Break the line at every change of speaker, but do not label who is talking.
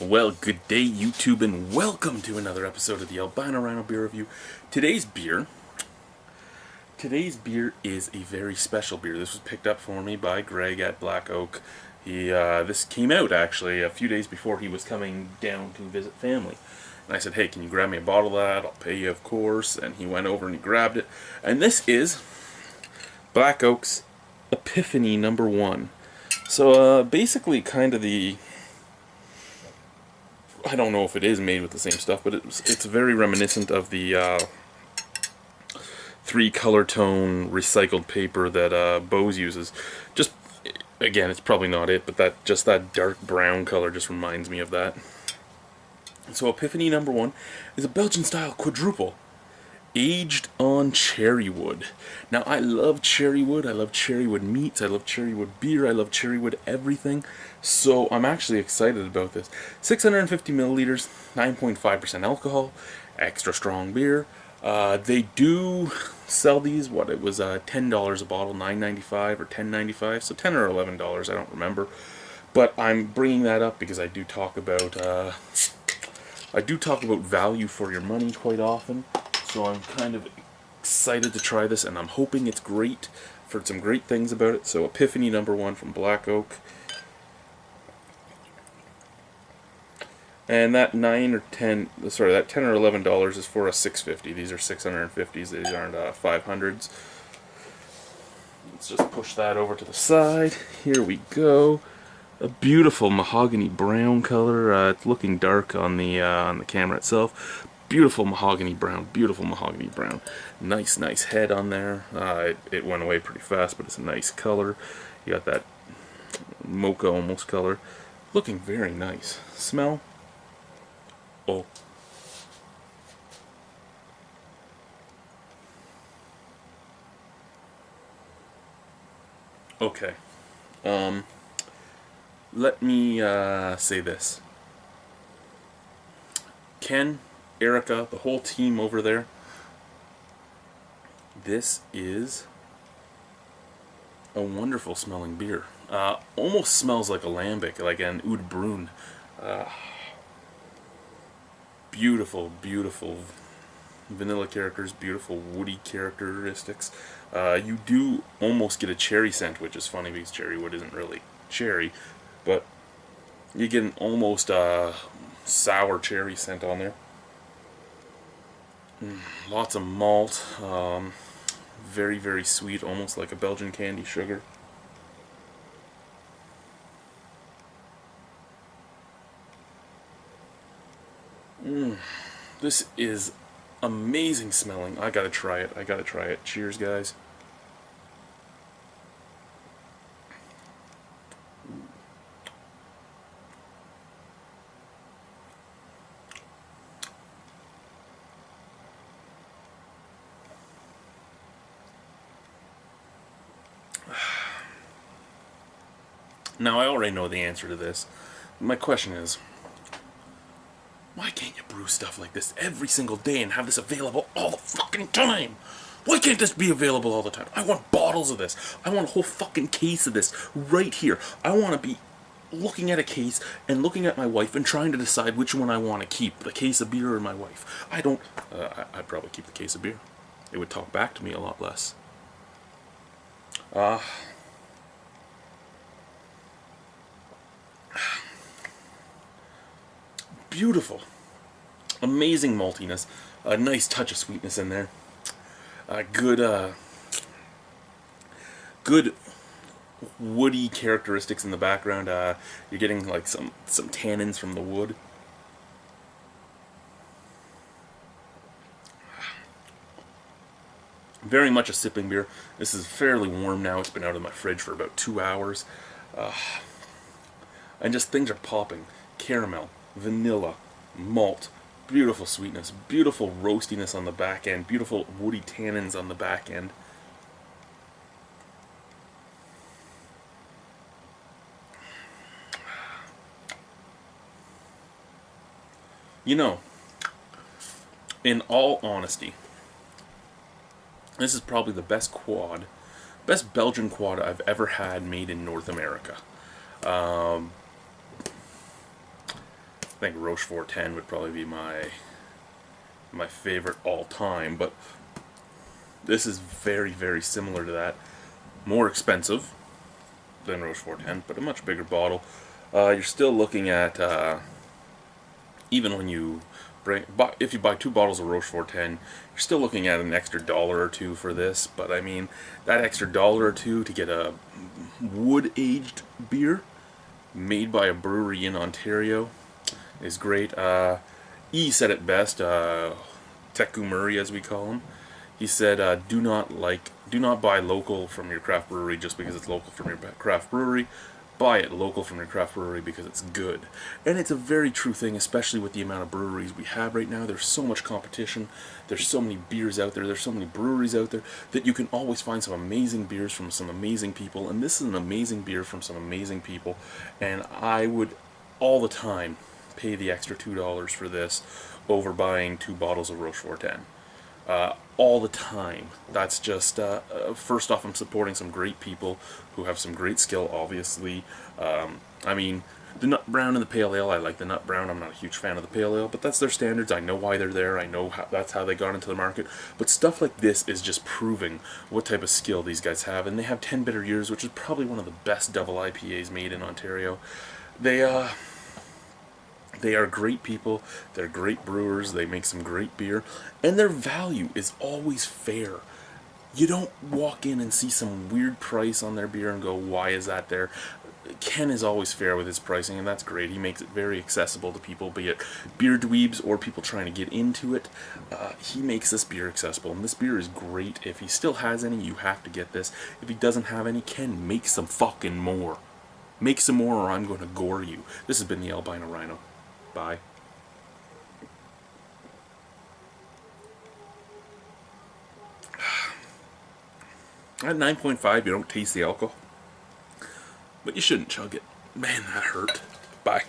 Well, good day, YouTube, and welcome to another episode of the Albino Rhino Beer Review. Today's beer is a very special beer. This was picked up for me by Greg at Black Oak. This came out, actually, a few days before he was coming down to visit family. And I said, hey, can you grab me a bottle of that? I'll pay you, of course. And he went over and he grabbed it. And this is Black Oak's Epiphany number 1. So, basically, kind of the... I don't know if it is made with the same stuff, but it's very reminiscent of the 3-color tone recycled paper that Bose uses. Just, again, it's probably not it, but that dark brown color just reminds me of that. So Epiphany number 1 is a Belgian-style quadruple, aged on cherrywood. Now, I love cherrywood. I love cherrywood meats. I love cherrywood beer. I love cherrywood everything. So I'm actually excited about this. 650 milliliters, 9.5% alcohol, extra strong beer. They do sell these. It was $10 a bottle, $9.95 or $10.95, so $10 or $11. I don't remember. But I'm bringing that up because I do talk about value for your money quite often. So I'm kind of excited to try this, and I'm hoping it's great. I've heard some great things about it. So Epiphany number 1 from Black Oak. And that $10 or $11 is for a 650. These are 650s. These aren't 500s. Let's just push that over to the side. Here we go. A beautiful mahogany brown color. It's looking dark on the camera itself. Beautiful mahogany brown. Beautiful mahogany brown. Nice head on there. It went away pretty fast, but it's a nice color. You got that mocha almost color. Looking very nice. Smell. Oh. Okay. Let me say this. Ken, Erica, the whole team over there. This is a wonderful smelling beer. Almost smells like a lambic, like an Oud Bruin. Beautiful vanilla characters, beautiful woody characteristics. You do almost get a cherry scent, which is funny because cherrywood isn't really cherry, but you get an almost sour cherry scent on there. Lots of malt, very sweet, almost like a Belgian candy sugar. This is amazing smelling. I gotta try it. Cheers, guys. Now, I already know the answer to this. My question is, why can't you brew stuff like this every single day and have this available all the fucking time? Why can't this be available all the time? I want bottles of this. I want a whole fucking case of this right here. I want to be looking at a case and looking at my wife and trying to decide which one I want to keep, the case of beer or my wife. I'd probably keep the case of beer. It would talk back to me a lot less. Beautiful, amazing maltiness, a nice touch of sweetness in there, good woody characteristics in the background. You're getting like some tannins from the wood. Very much a sipping beer. This is fairly warm now. It's been out of my fridge for about 2 hours, and just things are popping. Caramel, vanilla, malt, beautiful sweetness, beautiful roastiness on the back end, beautiful woody tannins on the back end. You know, in all honesty, this is probably the best Belgian quad I've ever had made in North America. think Rochefort 10 would probably be my favorite all time, but this is very, very similar to that. More expensive than Rochefort 10, but a much bigger bottle. You're still looking at, even when you if you buy 2 bottles of Rochefort 10, you're still looking at an extra $1 or 2 for this. But I mean, that extra $1 or 2 to get a wood-aged beer made by a brewery in Ontario is great. E said it best. Teku Murray, as we call him. He said, "Do not buy local from your craft brewery just because it's local from your craft brewery. Buy it local from your craft brewery because it's good." And it's a very true thing, especially with the amount of breweries we have right now. There's so much competition. There's so many beers out there. There's so many breweries out there that you can always find some amazing beers from some amazing people. And this is an amazing beer from some amazing people. And I would all the time pay the extra $2 for this over buying 2 bottles of Rochefort 10. All the time. That's just, first off, I'm supporting some great people who have some great skill, obviously. I mean, the Nut Brown and the Pale Ale, I like the Nut Brown. I'm not a huge fan of the Pale Ale, but that's their standards. I know why they're there. I know that's how they got into the market. But stuff like this is just proving what type of skill these guys have. And they have 10 bitter years, which is probably one of the best double IPAs made in Ontario. They are great people, they're great brewers, they make some great beer, and their value is always fair. You don't walk in and see some weird price on their beer and go, why is that there? Ken is always fair with his pricing, and that's great. He makes it very accessible to people, be it beer dweebs or people trying to get into it. He makes this beer accessible, and this beer is great. If he still has any, you have to get this. If he doesn't have any, Ken, make some fucking more. Make some more or I'm going to gore you. This has been the Albino Rhino. Bye. At 9.5, you don't taste the alcohol. But you shouldn't chug it. Man, that hurt. Bye.